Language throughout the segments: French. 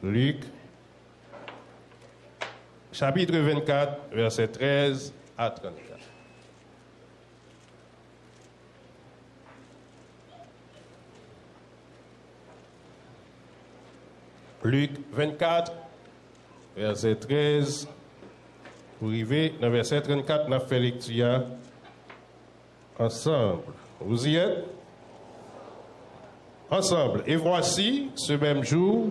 Luc, chapitre 24, versets 13 à 34. Luc 24, verset 13, pour arriver dans verset 34, nous avons fait lecture ensemble. Vous y êtes? Ensemble. Et voici, ce même jour,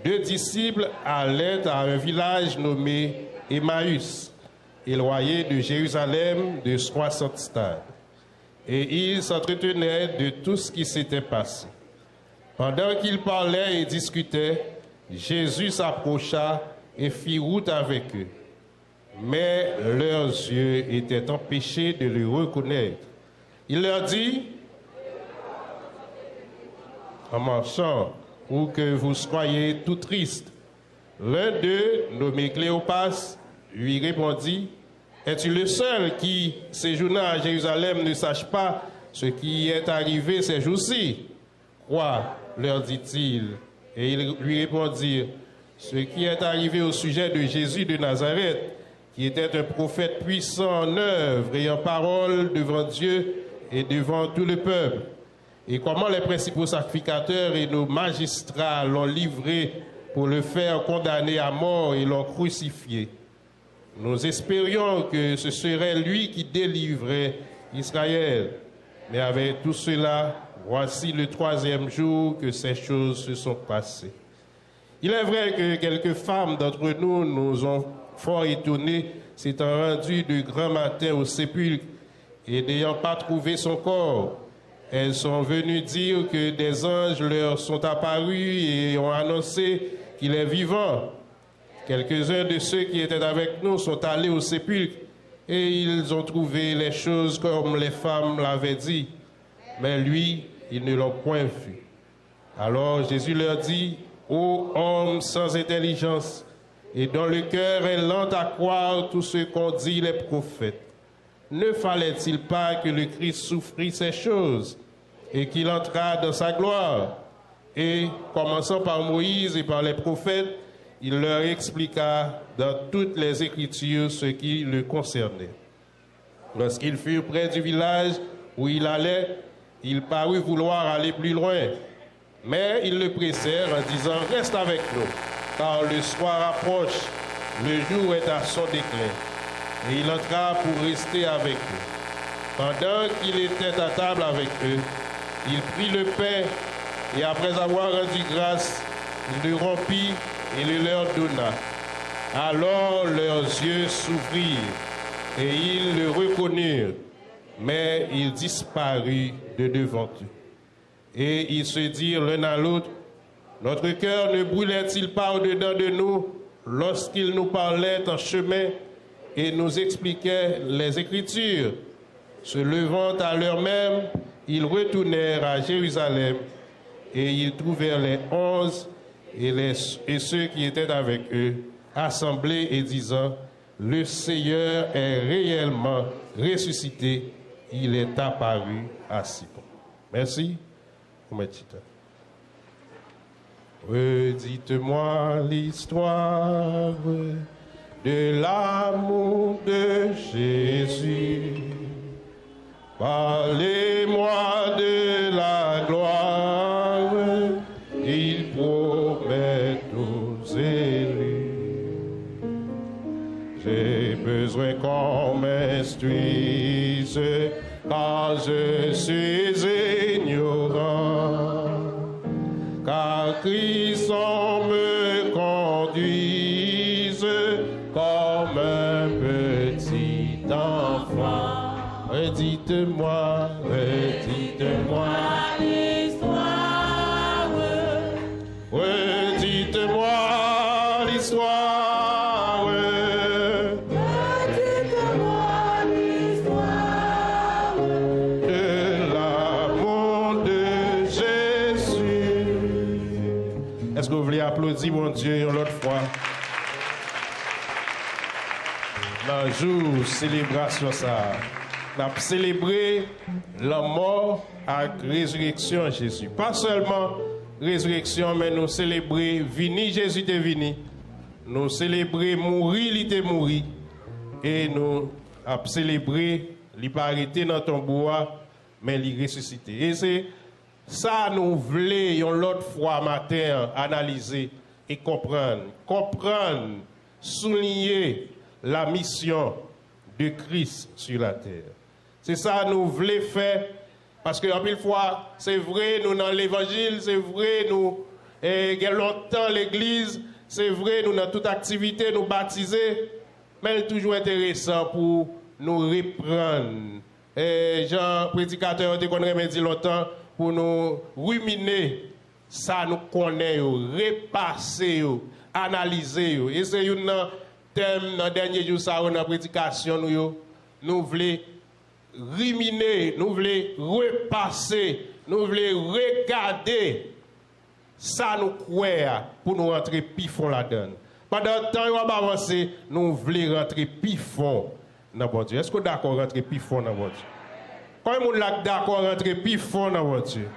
2 disciples allaient à un village nommé Emmaüs, éloigné de Jérusalem de 60 stades. Et ils s'entretenaient de tout ce qui s'était passé. Pendant qu'ils parlaient et discutaient, Jésus s'approcha et fit route avec eux. Mais leurs yeux étaient empêchés de le reconnaître. Il leur dit, en marchant, ou que vous soyez tout tristes. L'un d'eux, nommé Cléopas, lui répondit, es-tu le seul qui, séjournant à Jérusalem, ne sache pas ce qui est arrivé ces jours-ci? Quoi, leur dit-il. Et ils lui répondirent, ce qui est arrivé au sujet de Jésus de Nazareth, qui était un prophète puissant en œuvre et en parole devant Dieu et devant tout le peuple. Et comment les principaux sacrificateurs et nos magistrats l'ont livré pour le faire condamner à mort et l'ont crucifié. Nous espérions que ce serait lui qui délivrait Israël. Mais avec tout cela, voici le 3e jour que ces choses se sont passées. Il est vrai que quelques femmes d'entre nous nous ont fort étonnés, s'étant rendues de grand matin au sépulcre et n'ayant pas trouvé son corps. Elles sont venues dire que des anges leur sont apparus et ont annoncé qu'il est vivant. Quelques-uns de ceux qui étaient avec nous sont allés au sépulcre et ils ont trouvé les choses comme les femmes l'avaient dit. Mais lui, ils ne l'ont point vu. Alors Jésus leur dit, ô hommes sans intelligence, et dont le cœur est lent à croire tout ce qu'ont dit les prophètes. Ne fallait-il pas que le Christ souffrit ces choses et qu'il entrât dans sa gloire? Et, commençant par Moïse et par les prophètes, il leur expliqua dans toutes les Écritures ce qui le concernait. Lorsqu'ils furent près du village où il allait, il parut vouloir aller plus loin. Mais ils le pressèrent en disant, « Reste avec nous, car le soir approche, le jour est à son déclin. » Et il entra pour rester avec eux. Pendant qu'il était à table avec eux, il prit le pain et après avoir rendu grâce, il le rompit et le leur donna. Alors leurs yeux s'ouvrirent et ils le reconnurent, mais il disparut de devant eux. Et ils se dirent l'un à l'autre, notre cœur ne brûlait-il pas au-dedans de nous lorsqu'il nous parlait en chemin et nous expliquait les Écritures? Se levant à l'heure même, ils retournèrent à Jérusalem et ils trouvèrent les 11 et ceux qui étaient avec eux assemblés et disant, le Seigneur est réellement ressuscité, il est apparu à Simon. Merci. Redites-moi l'histoire de l'amour de Jésus. Parlez-moi de la gloire, il promet aux élus. J'ai besoin qu'on m'instruise, car je suis ignorant. Car Christ me conduise comme un petit enfant. Redites-moi l'histoire. Redites-moi l'histoire. Redites-moi l'histoire de l'amour de Jésus. Est-ce que vous voulez applaudir mon Dieu une autre fois? Dans le jour célébration ça. On a célébré la mort et la résurrection de Jésus. Pas seulement résurrection, mais nous célébrer vini Jésus est venu. Nous célébrer mourir, il était mouru. Et nous célébrer, il pas arrêté dans ton bois, mais il ressuscité. Et c'est ça nous voulons l'autre fois matin analyser et comprendre. Comprendre, souligner la mission de Christ sur la terre. C'est ça nous voulons faire. Parce que, en pile fois, c'est vrai, nous dans l'évangile, c'est vrai, nous, il y a longtemps l'église, c'est vrai, nous dans toute activité, nous baptiser, mais c'est toujours intéressant pour nous reprendre. Et Jean, prédicateur, on a dit longtemps, pour nous ruminer, ça nous connaît, repasser, analyser. Et c'est un thème dans le dernier jour, ça, dans la prédication, nous voulons ruminer, nous voulons repasser, nous voulons regarder ça nous croire pour nous rentrer plus fond là-dedans. Pendant le temps où on va avancer, nous voulons rentrer plus fond dans votre Dieu. Est-ce que vous êtes d'accord rentrer plus fond dans votre Dieu? Quand on est d'accord rentrer plus fond dans votre Dieu?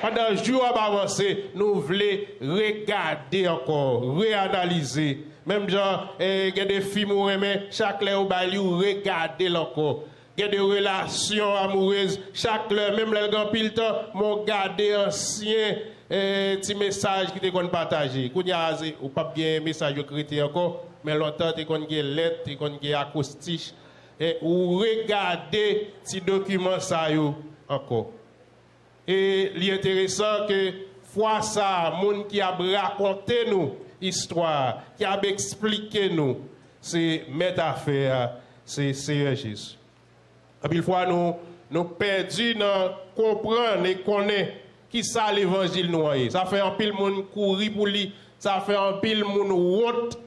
Pendant le jour où on va avancer, nous voulons regarder encore, réanalyser. Même genre, il y a des films où chaque heure où on regarder encore. Il y a des relations amoureuses. Chaque heure, même les gens pile temps, m'ont gardé ancien petit message qui te partagé. Quand il y a ou pas bien message écrit encore, mais longtemps tu connais des lettres, tu connais des acoustiques et ou regarder ces documents ça encore. Et l'intéressant que fois ça, monde qui a raconté nous histoire, qui a expliqué nous, c'est métaphore, c'est Jésus. Une fois nous perdus dans comprendre et connaître qui ça l'évangile nous est. Ça fait un pile monde courir pour lui, ça fait un pile monde honte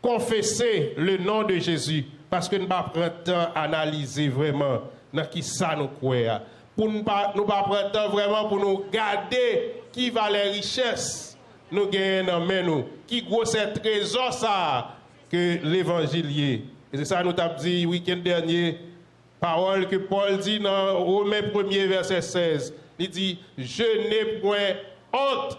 confesser le nom de Jésus parce que nous pas prendre temps analyser vraiment dans qui ça nous croit. Pour nous pas prendre temps vraiment pour nous garder qui va les richesses nous gagnons dans main nous, qui gros c'est trésor ça que l'évangile est. Et c'est ça nous t'a dit week-end dernier. Parole que Paul dit dans Romains 1er verset 16. Il dit, je n'ai point honte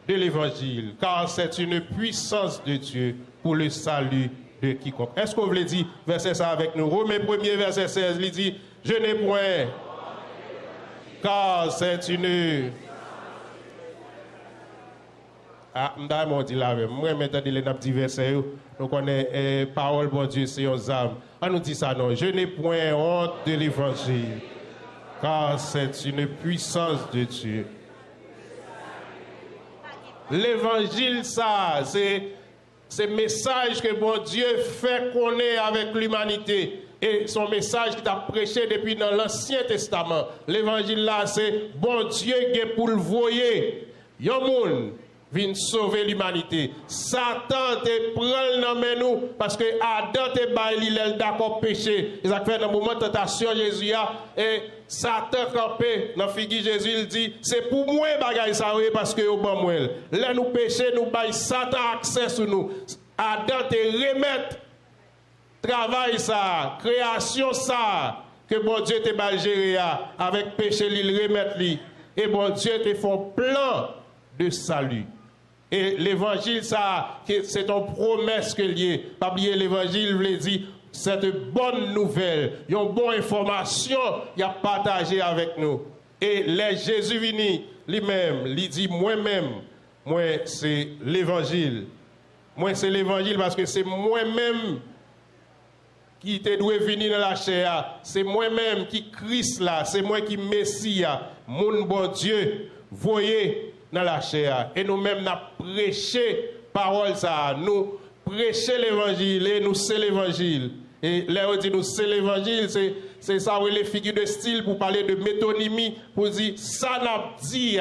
de l'évangile, car c'est une puissance de Dieu pour le salut de quiconque. Est-ce qu'on voulait dire verset ça avec nous? Romains 1er verset 16, il dit, je n'ai point, car c'est une... Ah, m'd'a dit là même. Moi maintenant les n'a dit verset donc on est parole bon Dieu c'est aux âmes. On nous dit ça non, je n'ai point honte de l'évangile car c'est une puissance de Dieu. L'évangile ça c'est message que bon Dieu fait connaître avec l'humanité et son message qu'il a prêché depuis dans l'Ancien Testament. L'évangile là c'est bon Dieu qui pour le voyer. Yon moun vient sauver l'humanité. Satan te prend dans nous parce que Adam te baille il est d'accord péché. Et ça fait dans le moment de tentation Jésus a et Satan campé dans figure Jésus il dit c'est pour moi bagaille ça parce que au bon moi. Là nous péché nous baille Satan accès sur nous. Adam te remettre travail ça, création ça que bon Dieu te baille gérer avec péché il remettre lui et bon Dieu te font plan de salut. Et l'évangile, ça, c'est une promesse que lié. Pas oublier l'évangile, veut dire, cette bonne nouvelle, une bonne information, il a partagé avec nous. Et les Jésus vini, lui-même, il dit, moi-même, moi, c'est l'évangile. Moi, c'est l'évangile parce que c'est moi-même qui te doit venir dans la chair. C'est moi-même qui Christ là, c'est moi qui Messie, mon bon Dieu, voyez dans la chair. Et nous-mêmes, nous prêché parole ça. Nous prêcher l'évangile et nous c'est l'évangile. Et là, on dit nous c'est l'évangile, c'est ça, les figures de style pour parler de métonymie, pour dire ça n'a dit,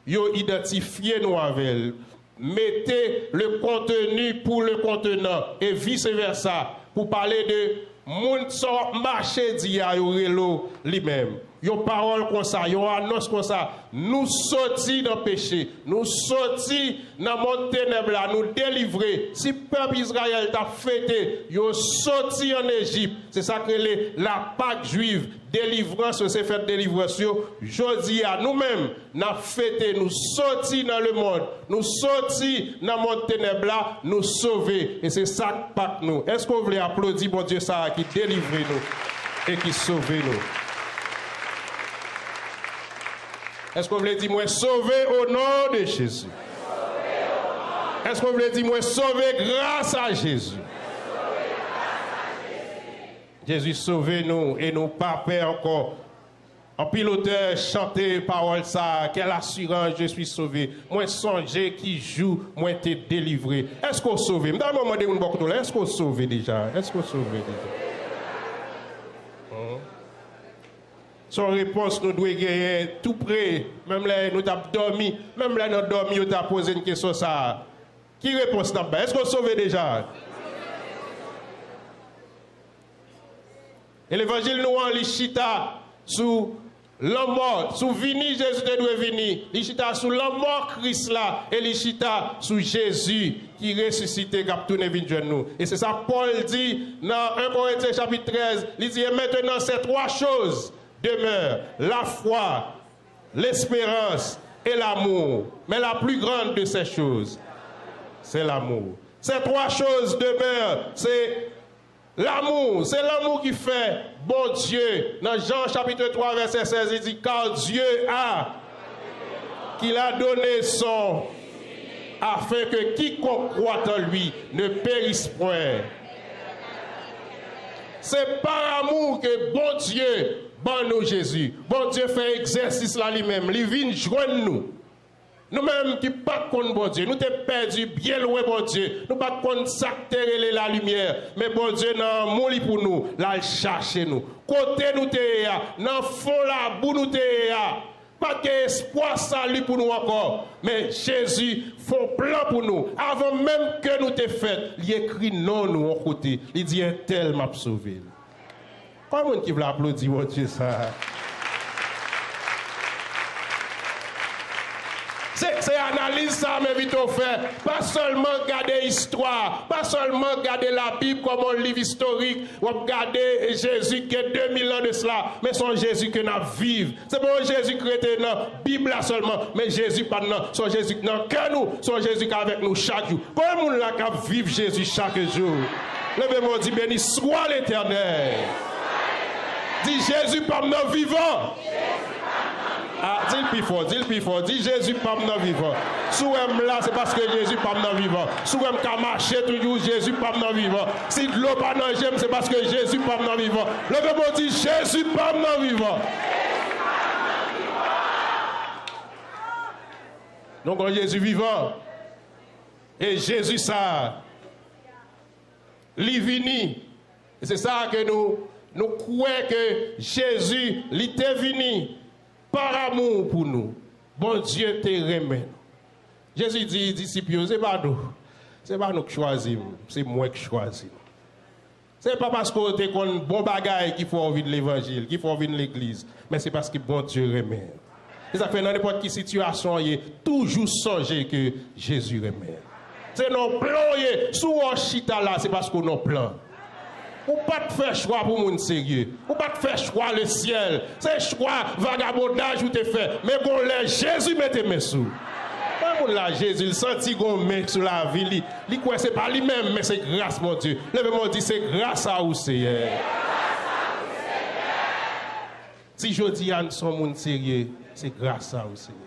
yo identifié nous avec. Mettez le contenu pour le contenant et vice versa pour parler de moun son marché d'IA lui-même. Yon parole comme ça, yon annonce comme ça, nous sortis dans le péché, nous sortis dans le monde ténèbre, nous délivrer. Si le peuple Israël t'a fêté, yon sorti en Égypte, c'est ça que la Pâque juive, délivrance, c'est fait délivrance. Jodi à nous-mêmes, nous fêté, nous sortis dans le monde, nous sortis dans le monde ténèbre, nous sauver. Et c'est ça que Pâque nous. Est-ce qu'on voulait applaudir bon Dieu ça qui délivre nous et qui sauve nous? Est-ce qu'on veut dire, moi, sauver au nom de Jésus? Est-ce qu'on veut dire, moi, sauver grâce à Jésus? Jésus sauve-nous et nous pas peur encore. En piloteur, chanter parole ça, quelle assurance, je suis sauvé. Moi, songer qui joue, moi, t'es délivré. Est-ce qu'on sauve? Dans le moment de est-ce qu'on sauve déjà? Est-ce qu'on sauve déjà? Son réponse nous doit gagner tout près. Même là, nous avons dormi. Même là, nous avons dormi, nous avons posé une question ça. Qui réponse n'a pas? Est-ce qu'on sauve déjà? Et l'évangile nous en lichita sous la mort, sous vini Jésus de doit venir. Lichita sous la mort Christ là et lichita sous Jésus qui ressuscité cap tourner vinn nous. Et c'est ça Paul dit dans 1 Corinthiens chapitre 13, il dit maintenant ces trois choses demeurent, la foi, l'espérance et l'amour. Mais la plus grande de ces choses, c'est l'amour. Ces trois choses demeurent, c'est l'amour. C'est l'amour qui fait bon Dieu. Dans Jean chapitre 3 verset 16, il dit car Dieu qu'il a donné son afin que quiconque croit en lui ne périsse point. C'est par amour que bon Dieu bon nous Jésus. Bon Dieu fait exercice là lui-même. Il vient joindre nous. Nous-mêmes qui ne pas contre bon Dieu, nous t'es perdu bien loin bon Dieu. Nous pas contre s'actérer la lumière. Mais bon Dieu n'a mouli pour nous, là chercher nous. Côté nous t'es là, dans fond là, bout nous t'es là. Pas d'espoir salut pour nous encore. Mais Jésus fait plan pour nous. Avant même que nous t'es fait, il écrit non nous en côté. Il dit un tel m'a sauvé. Comment qui veut applaudir mon Dieu ça? C'est analyse ça, mais vite au fait. Pas seulement garder l'histoire, pas seulement garder la Bible comme un livre historique, ou regarder Jésus qui est 2000 ans de cela, mais son Jésus que nous vivons. C'est pas un Jésus qui était dans la Bible là seulement, mais Jésus pas dans son Jésus dans que nous, son Jésus qui est avec nous chaque jour. Pour le monde là qui vivre Jésus chaque jour. Levez-moi, dit béni soit l'Éternel. Dis Jésus pas nous vivant. Ah, dis le plus fort, dis Jésus pas mon vivant. Si vous là, c'est parce que Jésus pas mon vivant. Si vous avez marché toujours, Jésus pas mon vivant. Si de l'eau pas dans j'aime, c'est parce que Jésus pas mon vivant. Levez-moi, dit Jésus pas mon vivant. Donc, on Jésus vivant. Et Jésus ça, l'ivini. Et c'est ça que nous croyons que Jésus, l'était venu. Par amour pour nous, bon Dieu te remet. Jésus dit, disciples, c'est pas nous qui choisissons, c'est moi qui choisis. C'est pas parce que tu es un bon bagage qu'il faut envie de l'évangile, qu'il faut envie de l'église, mais c'est parce que bon Dieu remet. Et ça fait dans n'importe quelle situation, il est toujours songer que Jésus remet. C'est nos plans, sous un chita là, c'est parce qu'on a plan. Ou pas de faire choix pour mon sérieux. Ou pas de faire choix le ciel. C'est choix vagabondage ou te fait. Mais bon, là, Jésus mette mes sous. Pas mon là, Jésus, il sentit qu'on met sur la vie. Il quoi, c'est pas lui-même, mais c'est grâce, mon Dieu. Levez-moi, dit, c'est grâce à vous, Seigneur. Si je dis à son monde sérieux, c'est grâce à vous, Seigneur.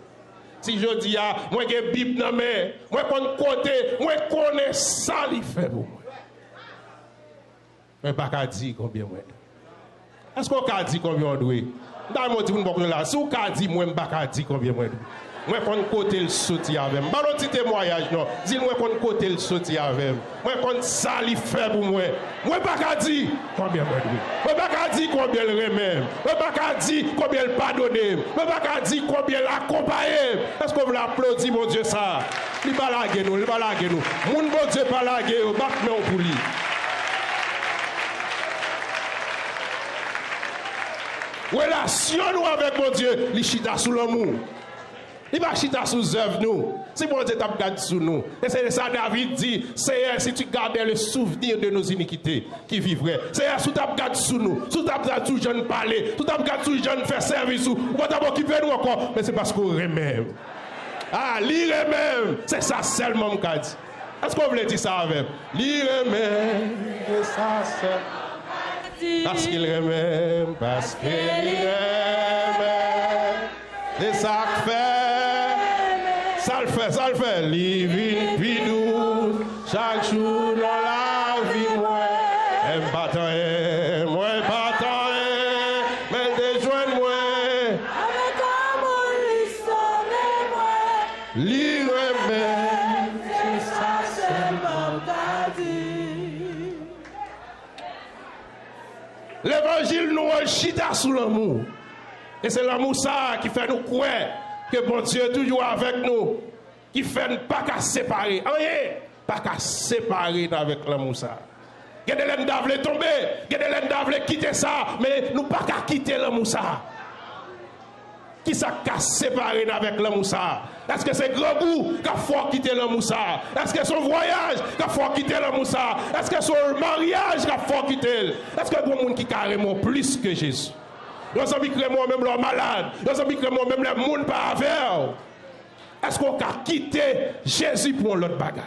Si je dis à moi, j'ai une Bible dans mes mains, moi, côté, moi, connais ça, il fait pour moi. Mais pas qu'à dire combien moi. Est-ce qu'on a dit combien on doit? Dans mon dit là, si on a dit moi pas qu'à dire combien moi. Moi qu'on côté le sauter avec. Pas un petit témoignage non. Dis-moi qu'on côté le sauter avec. Moi qu'on ça li fait pour moi. Moi pas qu'à dire combien moi doit. Moi pas qu'à dire combien le remet. Moi pas qu'à dire combien le pardonner. Moi pas qu'à dire combien l'accompagner. Est-ce qu'on veut applaudir mon Dieu ça? Il va laguer nous, il va laguer nous. Mon bon Dieu pas laguer, bac non pour lui. Relation nous avec mon Dieu, il chita sous l'amour. Il va chita sous œuvre nous. Si mon Dieu t'a gardé sous nous. Et c'est ça David dit, Seigneur, si tu gardais le souvenir de nos iniquités, qui vivrait. Seigneur, si tu as gardé sous nous, si tu as gardé sous jeune parler, si tu as gardé sous jeune faire service, ou tu as occupé nous encore, mais c'est parce qu'on remet. Ah, lire même, c'est ça seulement qu'a dit. Est-ce qu'on voulait dire ça avec? Lire même, c'est ça seulement. Parce qu'il remet, parce qu'il remet. C'est ça que fait. Ça le fait, livre, puis nous, chaque jour dans la vie, moi, aime pas tant, moi, pas tant, mais déjoigne moi. Avec amour, lui sauve moi. Lire même, c'est ça seulement qu'a dit. L'évangile nous chita sous l'amour. Et c'est l'amour ça qui fait nous croire que bon Dieu est toujours avec nous. Qui fait pas qu'à séparer. Rien, pas qu'à séparer avec l'amour ça. Il y a des gens qui veulent tomber, il y a des gens qui veulent quitter ça, mais nous pas qu'à quitter l'amour ça. Qui ça qu'à séparer avec l'amour ça? Est-ce que c'est grand goût qu'il faut quitter l'amour ça? Est-ce que son voyage qu'il faut quitter l'amour ça? Est-ce que son mariage qu'il faut quitter? Est-ce que il y a des gens qui carrément plus que Jésus? Nous sommes même les malades, nous sommes même les gens pas avec. Est-ce qu'on a quitté Jésus pour l'autre bagaille?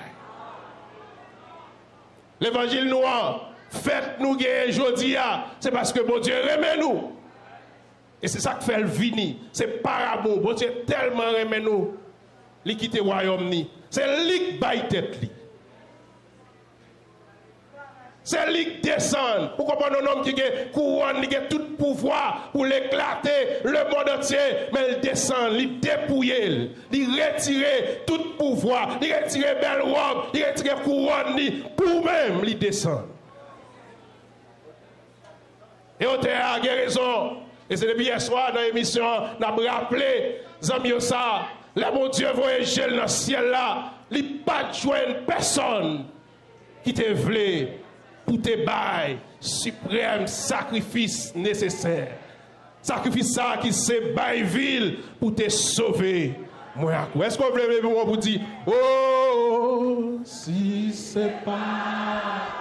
L'évangile noir, faites-nous gagner aujourd'hui, c'est parce que bon Dieu remet nous. Et c'est ça que fait le vini. C'est par amour. Bon Dieu tellement remet nous. Il quitte le royaume. C'est lui qui baille tête. C'est lui qui descend. Pourquoi pas un homme qui a couronne, qui a tout pouvoir pour l'éclater le monde entier, mais il descend, il dépouille, il retire tout pouvoir, il retire belle robe, il retire couronne, pour même il descend. Et on a raison. Et c'est depuis hier soir dans l'émission, on a rappelé, Zamio ça, là mon Dieu voyage dans le ciel là, il n'y a pas de joindre personne qui te voulait. Pour te bailler, suprême sacrifice nécessaire. Sacrifice ça qui se baille ville pour te sauver. Est-ce qu'on veut vous dire, oh, si c'est pas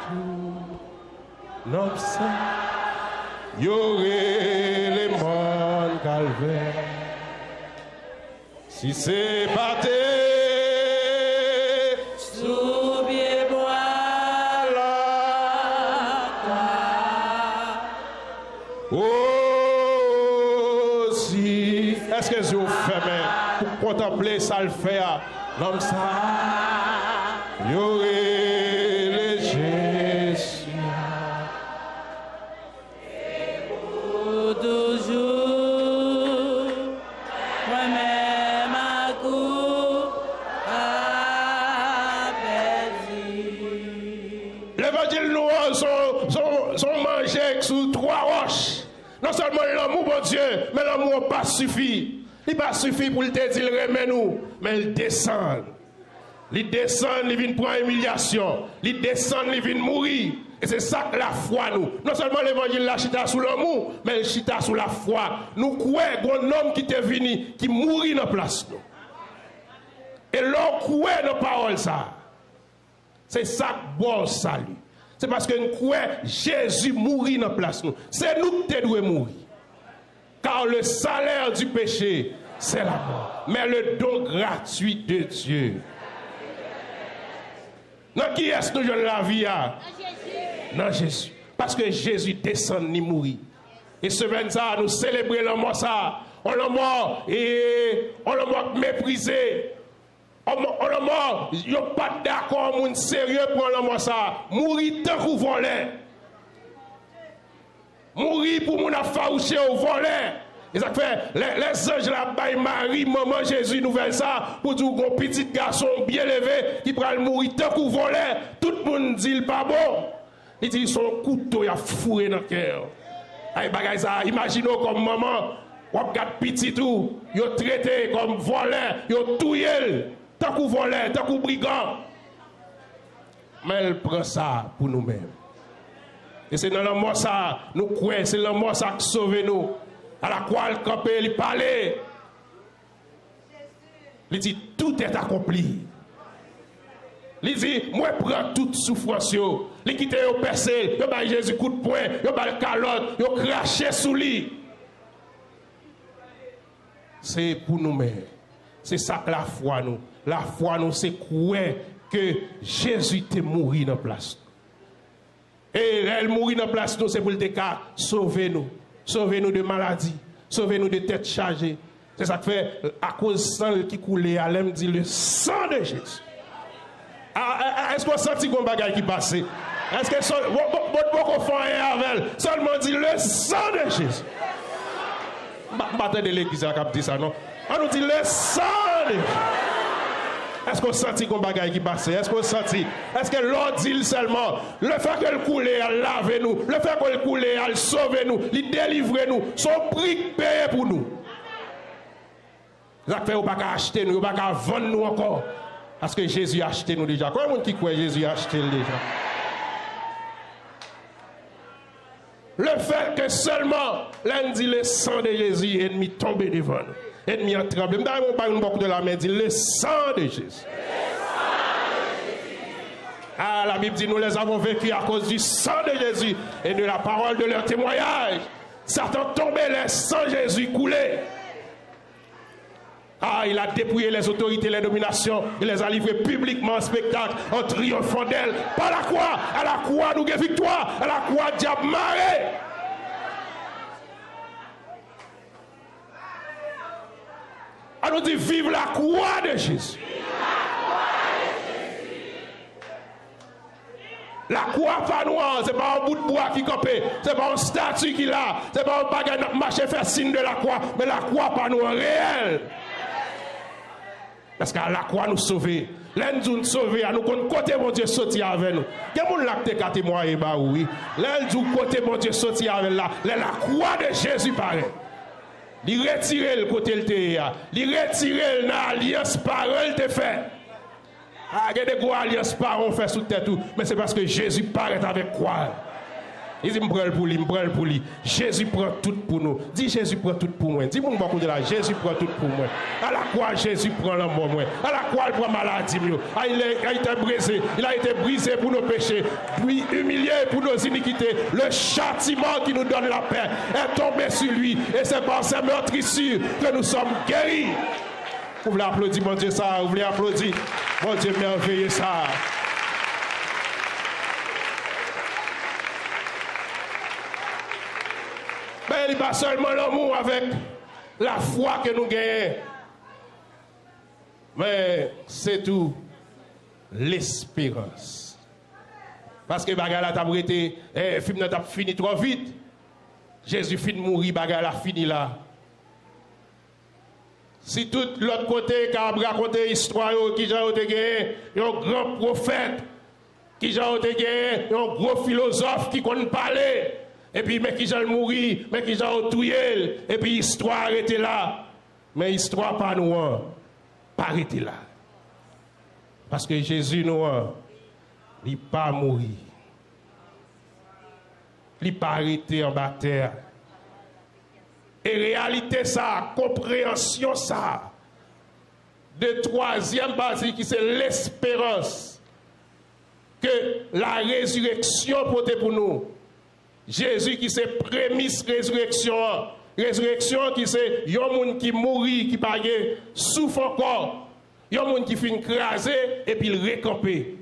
tout, non, ça, y aurait les mondes calvaires. Si c'est pas est-ce que je vous fais pour contempler ça le faire comme ça? Y aurait les Jésus. Et pour toujours, moi-même à coup apaisé. L'évangile nous sont mangés sous 3 roches. Non seulement l'amour, bon Dieu, mais l'amour pas suffit. Il pas suffit pour te dire remet nous, mais il descend. Il descend, il vient prendre humiliation. Il descend, il vient mourir. Et c'est ça que la foi nous. Non seulement l'évangile la chita sous l'amour, mais il chita sous la foi. Nous croyons un homme qui est venu, qui mourit dans la place nous. Et l'on croit dans la parole ça. C'est ça que bon salut. C'est parce que nous croyons Jésus mourit dans la place nous. C'est nous qui devons mourir. Car le salaire du péché, c'est la mort. Mais le don gratuit de Dieu. Dans qui est-ce que nous jouons la vie? Dans Jésus. Parce que Jésus descend ni mourir. Et ce 20 nous célébrons le mort ça. On l'a mort et on l'a mort méprisé. On l'a mort. Il n'y a pas d'accord, moun sérieux pour le mort ça. Mourir tant qu'on volait. Mourir pour mon affarouché au volet. Et ça fait, les anges là-bas, Marie, maman Jésus, nous fait ça, pour dire qu'on petit garçon bien élevé, qui prend le mourir tant qu'on volait, tout le monde dit il pas bon. Il dit son couteau, il a fourré dans le cœur. Imaginez comme maman, on regarde petit tout, il a traité comme voleur, il a touillé, tant qu'on volait, tant qu'on brigand. Mais elle prend ça pour nous-mêmes. Et c'est dans le mort ça, nous croyons, c'est le mort ça qui sauve nous. À la croix, il campait, il parlait. Il dit, tout est accompli. Il dit, moi, prends toute souffrance. Il quitte au percé, il bat Jésus coup de poing, il bat le calotte, il craché sous lui. C'est pour nous-mêmes. C'est ça que la foi nous. La foi nous, c'est croire que Jésus t'est mort dans la place. Et elle mourit dans la place nous, c'est pour le cas sauver nous. Sauver nous de maladies. Sauver nous de têtes chargées. C'est ça que fait, à cause du sang qui coulait, elle me dit le sang de Jésus. Est-ce qu'on sent qu'on bagaille qui passe? Est-ce que beaucoup font un avec seulement dit le sang de Jésus? Matin de l'église qui a dit ça, non? On nous dit le sang de Jésus. Est-ce qu'on sent qu'on bagaille qui passe? Est-ce qu'on sent? Est-ce que l'on dit seulement le fait qu'elle coule, elle lave nous, le fait qu'elle coule, elle sauve nous, elle délivre nous, son prix payé pour nous. Ça fait qu'on ne peut pas acheter nous, on ne peut pas vendre nous encore. Parce que Jésus a acheté nous déjà. Combien de monde qui croit que Jésus a acheté déjà? Le fait que seulement l'un dit le sang de Jésus, ennemi tombé devant nous. Ennemi a tremblé. Je ne parle pas de la main, dit le sang de Jésus. Ah, la Bible dit nous les avons vécus à cause du sang de Jésus et de la parole de leur témoignage. Satan tombé, le sang de Jésus coulé. Ah, il a dépouillé les autorités, les dominations, il les a livrés publiquement en spectacle, en triomphant d'elles. Par la croix, à la croix, nous avons victoire, à la croix, diable maré. On nous dit vive la croix de Jésus. La croix pas noire, c'est pas un bout de bois qui copé, c'est pas une statue qui là, c'est pas un bagage qui marche faire signe de la croix, mais la croix pas noire réelle. Parce qu'à la croix nous sauver, l'un nous sauver, à nous côté mon Dieu sorti avec nous. Quel monde l'a été témoigné bah oui. L'un nous côté mon Dieu sorti avec là, la croix de Jésus paraît. Il retire le côté le théâtre, il retire l'alliance parole te fait. Ah, il y a des gros alliances parole fait sous tête tout, mais c'est parce que Jésus paraît avec quoi. Il dit, me prend pour lui, me prend pour lui. Jésus prend tout pour nous. Dis Jésus prend tout pour moi. Dis-moi beaucoup de là, Jésus prend tout pour moi. À la croix, Jésus prend l'amour moi. À la croix, il prend maladie. Ah, il a été brisé. Il a été brisé pour nos péchés. Puis humilié pour nos iniquités. Le châtiment qui nous donne la paix est tombé sur lui. Et c'est par ces meurtrissures que nous sommes guéris. Vous voulez applaudir, mon Dieu, ça. Vous voulez applaudir, mon Dieu, merveilleux, ça. Mais il n'y a pas seulement l'amour avec la foi que nous gagnons. Mais c'est tout l'espérance. Parce que Bagala t'a arrêté, le film n'a pas fini trop vite. Jésus finit de mourir, Bagala fini là. Si tout l'autre côté, qui a raconté l'histoire, qui a été gagné, un grand prophète, qui a été gagné, un gros philosophe qui connaît parler. Et puis, mais qui j'ai mouru, mais qui j'ai tué, et puis l'histoire était là. Mais l'histoire pas nous, pas arrêté là. Parce que Jésus nous, il n'est pas mouru. Il n'est pas arrêté en bas terre. Et réalité ça, compréhension ça, de troisième partie qui c'est l'espérance que la résurrection porte pour nous. Jésus qui c'est prémisse résurrection. Résurrection qui c'est un monde qui mourit, qui pas souffre encore. Un monde qui finit crasé et puis il récamper.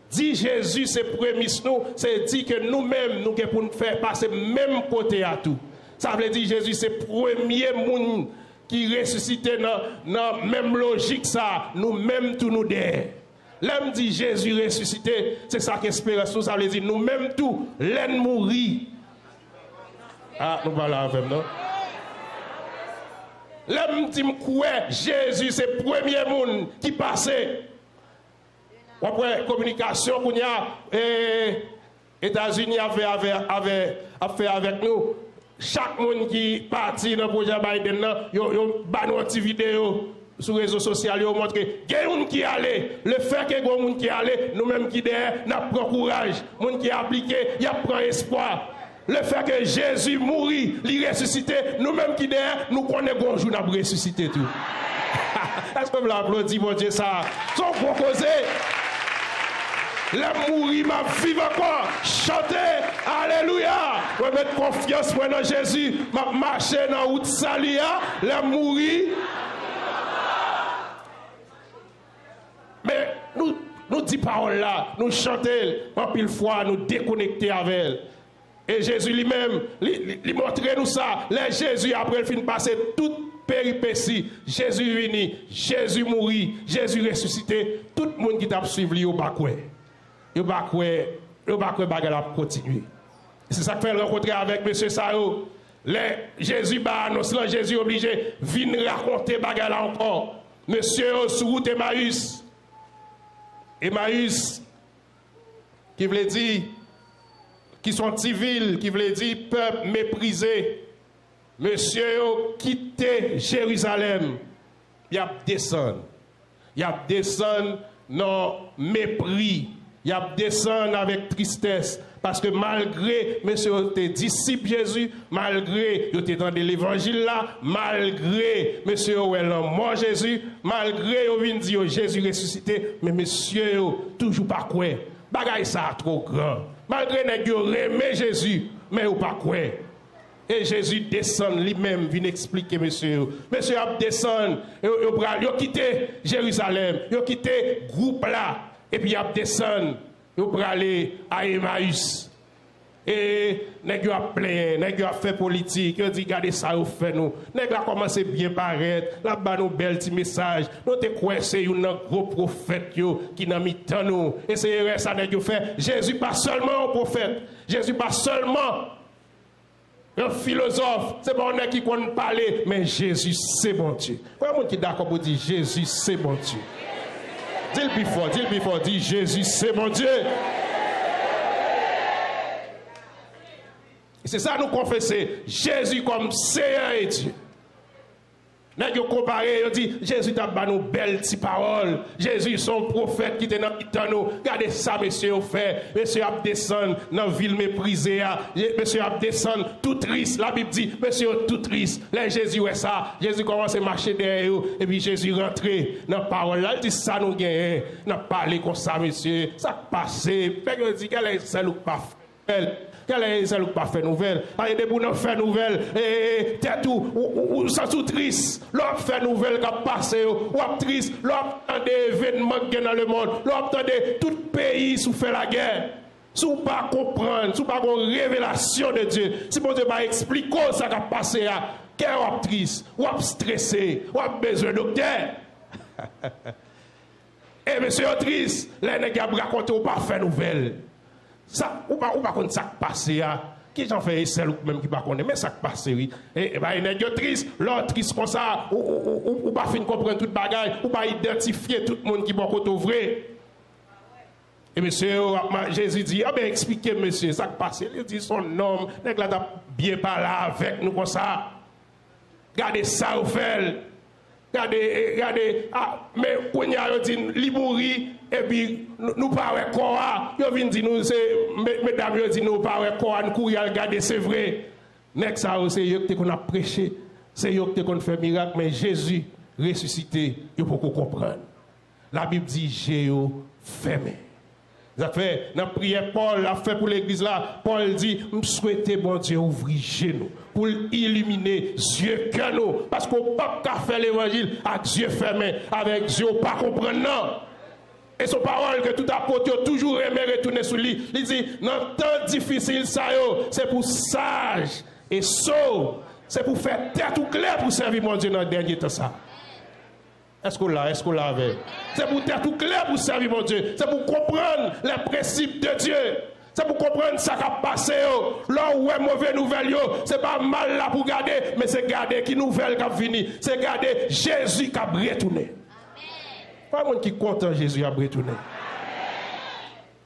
Dit Jésus c'est prémisse nous, c'est dit que nous-mêmes nous pour nous faire passer même côté à tout. Ça veut dire Jésus c'est premier monde qui ressuscité dans la même logique ça, nous-mêmes tous nous derrière. L'homme dit Jésus ressuscité, c'est ça qu'espérance nous, ça veut dire nous-mêmes tout, l'homme mourit. Ah, nous parlons avec nous. L'homme dit quoi Jésus c'est le premier monde qui passait. Après communication qu'on y a États-Unis a fait avec nous. Chaque monde qui partit dans le projet Biden, il y a une petite vidéo sur les réseaux sociaux, ils montrent que il y a des gens qui allait. Le fait que y a des gens qui allait, nous-mêmes qui derrière, nous prenons courage. Les gens qui appliqué, ils prennent espoir. le fait que Jésus mourit, il ressuscité, nous-mêmes qui derrière, nous connaissons qu'on jour nous ressuscité tout. Est-ce que vous l'applaudissez, mon Dieu, ça? Son gros causé. La mourir, m'a vivre encore. Chanter, alléluia. Je vais mettre confiance dans Jésus. Je marcher dans la route salia. La mourir. Mais nous disons paroles là, nous chantons, en pile fois, nous déconnecter avec elle. Et Jésus lui-même, il montre nous ça. Les Jésus, après le fin de passer toute péripétie, Jésus venu, Jésus mourit, Jésus ressuscité, tout le monde qui t'a suivi, il va pas continuer. C'est ça que fait rencontrer avec M. Sao. Jésus annonce là, Jésus obligé, venir raconter bagarre là encore. Monsieur sur route Emmaüs. Emmaüs, qui veut dire, qui sont civils, qui veut dire peuple méprisé. Monsieur quitté Jérusalem. Il a descendu. Il a descendu dans mépris. Il a descendu avec tristesse. Parce que malgré, monsieur, tes disciples Jésus, malgré, vous dans l'évangile là, malgré, monsieur, mort Jésus, malgré, vous venez dire Jésus ressuscité, mais monsieur, toujours pas quoi. Bagaille ça trop grand. Malgré, vous aimez Jésus, mais vous pas quoi. Et Jésus descend lui-même, vient expliquer, monsieur. Monsieur a descendu, il a quitté Jérusalem, il a quitté le groupe là, et puis il a descendu. Pour aller à Emmaüs. Et nèg yo a plein, nèg yo a fait politique, yo dit regardez ça vous fait nous. Nèg la commencé bien paraître, la ba nous bel petit message. Nous te croire c'est un gros prophète yo qui n'a mis tant nous. Et c'est ça nèg yo fait. Jésus pas seulement un prophète, Jésus pas seulement un philosophe, c'est pas un qui connaît parler, mais Jésus c'est bon Dieu. Pas monde qui d'accord pour dire Jésus c'est bon Dieu. Dis-le plus fort, dis Jésus, c'est mon Dieu. C'est ça nous confesser, Jésus comme Seigneur et Dieu. Nous comparé, on dit, Jésus t'a donné nos belles petites paroles. Jésus, son prophète qui était dans nous. Regardez ça, monsieur, au fait. Monsieur a descendu dans la ville méprisée. Monsieur a descendu tout triste. La Bible dit, monsieur, tout triste. Là, Jésus, ouais ça. Jésus commence à marcher derrière eux. Et puis Jésus rentre dans la parole. Là, il dit, ça nous gagne. Nous parlé comme ça, monsieur. Ça passe. Fait dit, quelle est ça nous pas fait? Quelle est ça qui pas fait nouvelle? Parce que pour nous faire nouvelle, et tête ou ça sous triste. L'on fait nouvelle qui a passé, ou triste, l'on entend des événements qui sont dans le monde, l'on entend tout pays sous fait la guerre. Si vous ne pas comprendre, si vous pas avoir une révélation de Dieu, si vous ne pas expliquer ça qui a passé, qui est triste, ou stressé, ou besoin de docteur. Et monsieur triste, les nègres racontent ou pas fait nouvelle. Ça, ou pas contre ça qui passe, qui j'en fais celle ou même qui pas connaît, mais ça qui passe, oui. Et ben, il est triste, l'autre triste comme ça, ou pas fin comprendre toute bagaille, ou pas identifier tout le monde qui est côté vrai. Et monsieur, Jésus dit, ah ben expliquez monsieur, ça qui passe. Il dit, son homme, n'est que là, bien parlé avec nous comme ça. Regardez ça, vous faites. Regardez, mais quand il a dit, il mourit, et puis nous parlons quoi, il vient dire, nous, mesdames, il dit, nous parlons quoi, nous courons, regardez, c'est vrai. Next, c'est eux qui ont prêché, c'est eux qui ont fait miracle, mais Jésus ressuscité, il faut qu'on comprenne. La Bible dit, j'ai fermé. Ça fait, dans la prière, Paul a fait pour l'église là, Paul dit, je souhaite, bon Dieu, ouvrir genoux pour illuminer yeux que nous. Parce qu'on ne peut pas faire l'évangile avec yeux fermés, avec yeux pas comprendre, non. Et son parole que tout apôtre toujours aimé retourner sur lui. Il dit, dans temps difficile, ça c'est pour sage et sot. C'est pour faire tête tout clair pour servir mon Dieu dans le dernier temps ça. Est-ce qu'on l'a avec? C'est pour être tout clair pour servir mon Dieu. C'est pour comprendre les principes de Dieu. C'est pour comprendre ce qui a passé. Là où est mauvaise nouvelle, c'est pas mal là pour garder, mais c'est garder qui nouvelle qui a fini. C'est garder Jésus qui a retourné. Pas monde qui est content Jésus a retourné.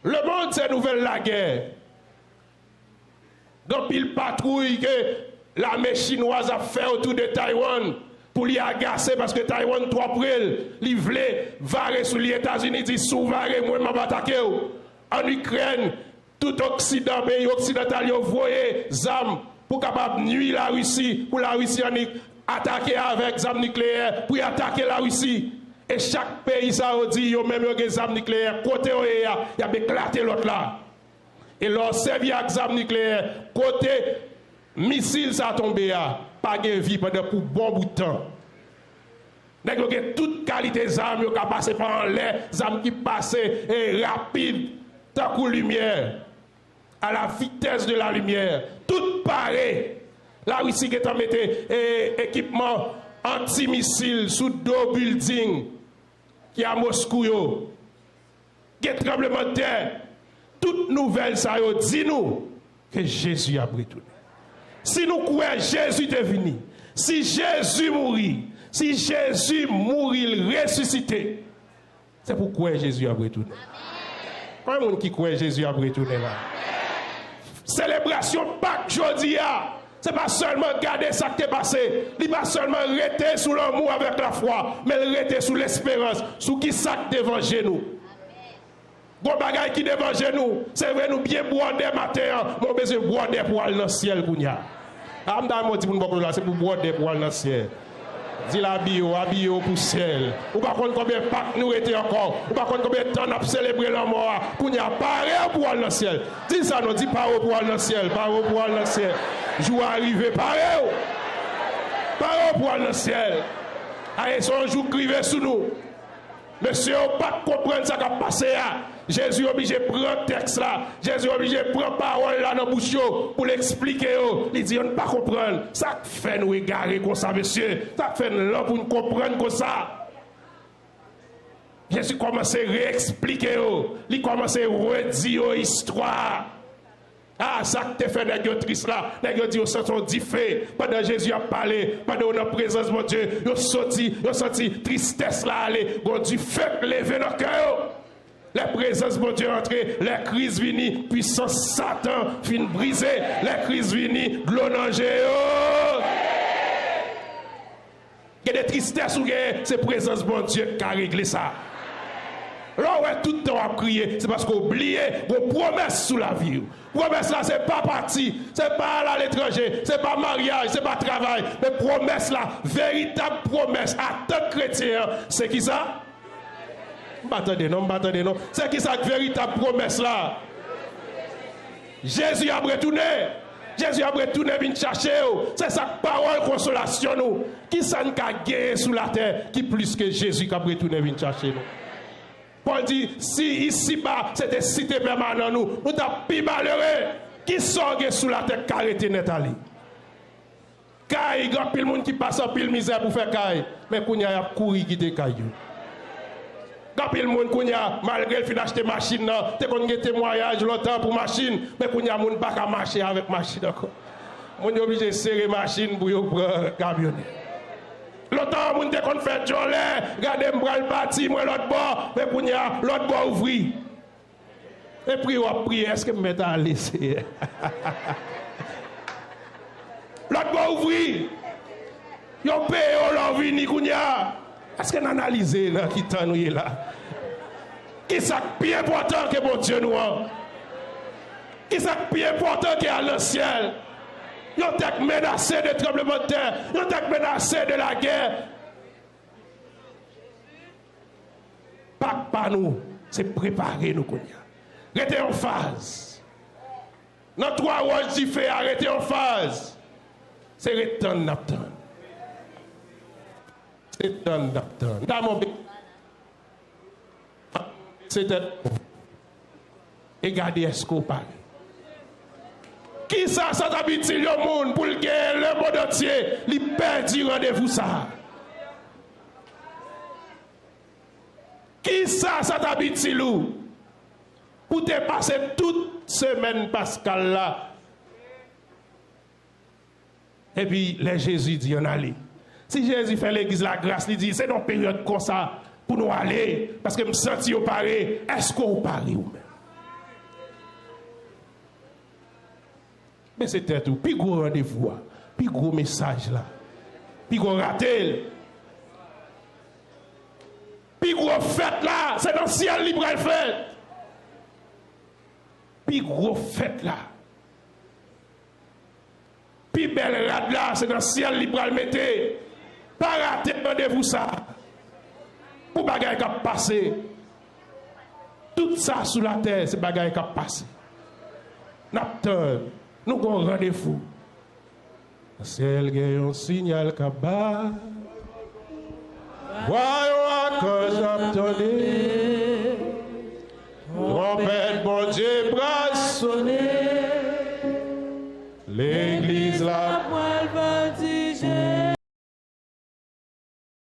Le monde, c'est nouvelle la guerre. Donc il patrouille que l'armée chinoise a fait autour de Taïwan. Pour lui agacer parce que Taïwan 3 april, il voulait varer sur les États-Unis, dit sous varer, moi m'a attaqué. En Ukraine, Tout Occident, pays occidental, vous voyez, ZAM, pour capable nuire la Russie, pour la Russie attaquer avec ZAM nucléaire, pour attaquer la Russie. Et chaque pays, ça dit, yo même des ZAM nucléaire, côté il y a éclaté l'autre là. Et leur servi avec ZAM nucléaire, côté missile, ça a tombé, pas de vie pendant pour bon bout de temps. Dès que toute qualité d'armes qui passe par l'air, armes qui passent rapide, tant que lumière, à la vitesse de la lumière, tout pareil. La Russie qui est en mettant équipement anti-missile sous deux buildings qui est à Moscou, qui est tremblement de terre. Toute nouvelle, ça dit nous que Jésus a retourné. Si nous croyons Jésus est venu, si Jésus mourit, si Jésus mourit, ressuscité, c'est pourquoi Jésus a retourné. Combien de monde qui croit Jésus a retourné là? Célébration Pâques aujourd'hui, ce n'est pas seulement garder ça qui est passé, il n'est pas seulement rester sous l'amour avec la foi, mais rester sous l'espérance, sous qui ça devant nous. Bon bagay qui devant nous, c'est vrai nous bien boire des matins, mon besoin boire des pour aller dans le ciel pour nous. C'est pour boire des pour aller dans le ciel. Dis la bio, habillé pour ciel. Ou pas combien de Pâques nous étions encore. Ou pas combien de temps nous avons célébré la mort. Pour nous apparaître pour aller dans le ciel. Dis ça, nous dis pas pour aller dans le ciel. Pas pour aller dans le ciel. Jour arrivé, pareil. Pas pour aller dans le ciel. Allez, son jour crivé sous nous. Monsieur, pas comprendre ça qui a passé. Jésus est obligé de prendre le texte là. Jésus est obligé de prendre la parole là dans la bouche pour l'expliquer. Il dit, on ne peut pas comprendre. Ça fait nous égarer comme ça, monsieur. Ça fait nous pour nous comprendre comme ça. Jésus commence à réexpliquer. Il commence à redire l'histoire. Ah, ça que tu fait des triste là. Les dit, ils sont diffés. Pendant Jésus a parlé, pendant la présence de Dieu, ils ont senti tristesse là. Bon Dieu fait lever le cœur. La présence de Dieu entrée, la crise venue, puissance Satan fin brisée, la crise venue, l'eau danger. Il y a des tristesses où c'est la présence de Dieu qui a réglé ça. Là où tout le temps à crier, c'est parce qu'on oublie vos promesses sous la vie. Promesse là, c'est pas parti, c'est pas à l'étranger, c'est pas mariage, c'est pas travail. Mais promesse là, véritable promesse à tout chrétien, c'est qui ça? M'attendez non. C'est qui ça véritable promesse là? Jésus a retourné. Jésus a retourné venir chercher. C'est sa parole consolation nous. Qui ça nous a gagné sous la terre qui plus que Jésus qui a retourné venir chercher nous? Paul dit, si ici-bas c'était cité permanente nous t'avons plus malheureux. Qui sort sous la terre qui a arrêté net à lui? Car il y a pile monde qui passe en pile misère pour faire caille. Mais qu'on y a couru qui te caillou. Quand il y a des gens qui, malgré le fait d'acheter une machine, tu as des témoignages longtemps pour machine, mais il y a des gens qui ne peuvent pas marcher avec machine. On est obligé de serrer la machine pour prendre camionnette. Longtemps, on a fait jolet, regardez, je vais le bâtir, l'autre bord, mais il y a l'autre bord ouvri. Et puis, on a prié, est-ce que je vais à laisser? L'autre bord ouvri. Ils ont payé leur vie, est-ce qu'on a analysé là, qui t'en est là? Qui est plus important que mon Dieu nous? Qui est plus important que à le ciel? Ils ont été menacés de tremblement de terre. Ils ont été menacés de la guerre. Pas nous, c'est préparer nous. Arrêtez en phase. Dans 3 roches d'y fait, arrêtez en phase. C'est retenir Napton. C'est un Napton. Dans mon pays, c'était. Et regardez est-ce qu'on parle. Qui ça t'habitue le monde pour le gagner le monde entier? Il perd du rendez-vous ça. Qui ça t'habitue pour te passer toute semaine Pascal là? Et puis les Jésus dit on allait. Si Jésus fait l'église la grâce, il dit c'est dans une période comme ça pour nous aller parce que me senti au paré. Est-ce qu'on paré ou même? Mais c'était tout. Puis gros rendez-vous, puis gros message là, puis gros raté, puis gros fête là, c'est dans le ciel libre à fête. Puis gros fête là. Puis belle rade là, c'est dans le ciel libre à le mettre. Pas rater, demandez-vous ça. Pour bagaille qui a passé. Tout ça sous la terre, c'est bagaille qui a passé. Napton, nous avons rendez-vous. Le ciel gagne un signal qui bat. Voyons à cause d'abtonner. Trompette, bon Dieu, brasse sonner. L'église la poêle va dire.